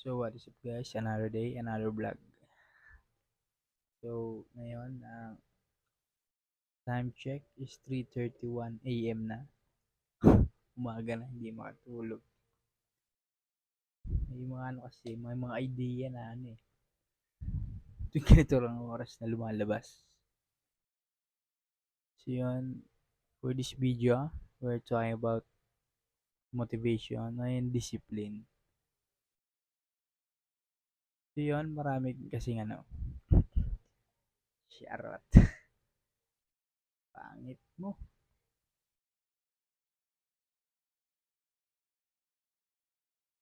So what is up guys, another day, another vlog. So ngayon, time check is 3:31 AM na. Umaga na, hindi makatulog. May mga ano kasi, may mga idea na ano eh. Tuwing ganito lang ang oras na lumalabas. So yun, for this video, we're talking about motivation and discipline. So yun, marami kasing ano, charot. Pangit mo.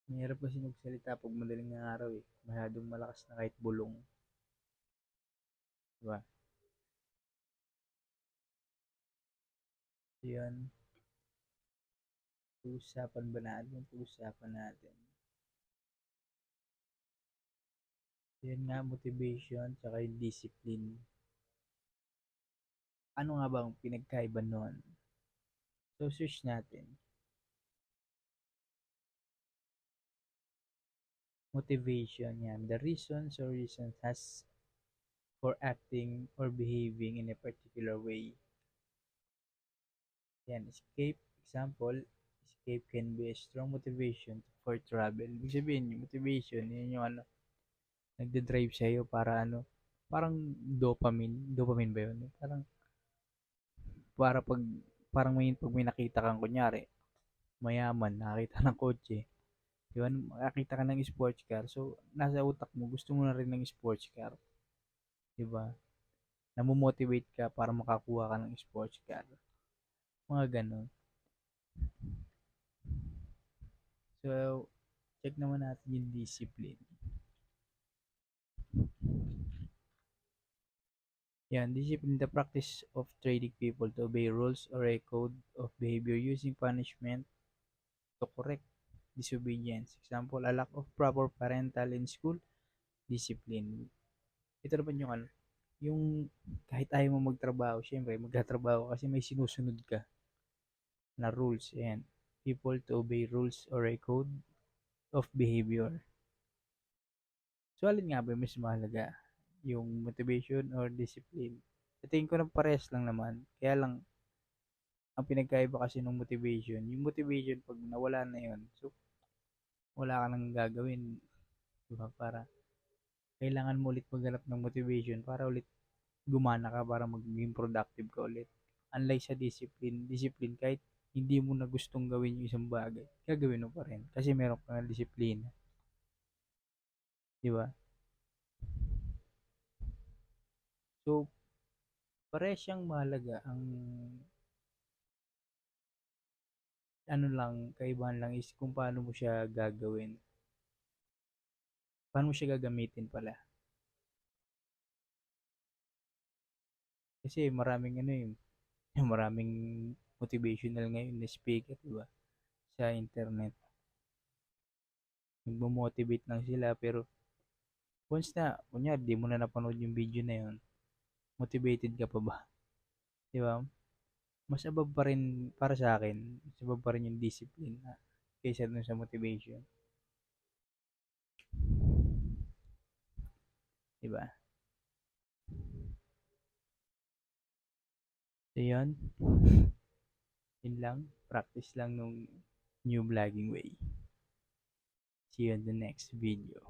Mahirap kasi magsalita pag madaling araw eh. Masyadong malakas na kahit bulong. Diba? So yun, pag-usapan ba natin? Pag-usapan natin. Yun nga, motivation, tsaka yung discipline. Ano nga ba ang pinagkaiba nun? So, search natin. Motivation, yan. The reasons or reasons has for acting or behaving in a particular way. Yan, escape. Example, escape can be a strong motivation for travel. Ibig sabihin, yung motivation, yun yung ano, nagde-drive sa'yo para ano, parang dopamine. Dopamine ba yun? Para parang pag may nakita kang kunyari, mayaman, nakakita ng kotse, yun, makakita ka ng sports car. So, nasa utak mo, gusto mo na rin ng sports car. Diba? Namomotivate ka para makakuha ka ng sports car. Mga ganun. So, check naman natin yung discipline. Yan, discipline, the practice of training people to obey rules or a code of behavior using punishment to correct disobedience. Example, a lack of proper parental in school discipline. Ito naman yung ano, yung kahit ayaw mo magtrabaho, syempre magtatrabaho kasi may sinusunod ka na rules and people to obey rules or a code of behavior. So, alin nga ba yung mas mahalaga? Yung motivation or discipline? Sa tingin ko na pares lang naman. Kaya lang, ang pinagkaiba kasi ng motivation, yung motivation pag nawala na yun, so wala ka nang gagawin. Diba? Para kailangan mo ulit maghanap ng motivation para ulit gumana ka para maging productive ka ulit. Unlike sa discipline kahit hindi mo na gustong gawin yung isang bagay, gagawin mo pa rin kasi meron ka ng disiplina. Di ba? So, pare siyang mahalaga. Ang ano lang, kaibahan lang is kung paano mo siya gagawin. Paano mo siya gagamitin pala. Kasi maraming ano yung maraming motivational ngayon na speaker, di ba? Sa internet. Nagmo-motivate lang sila pero once na, kunya, di mo na napanood yung video na yun, motivated ka pa ba? Di ba? Mas above pa rin para sa akin, mas above pa rin yung discipline na kaysa dun sa motivation. Di ba? So yun, yun lang. Practice lang nung new vlogging way. See you in the next video.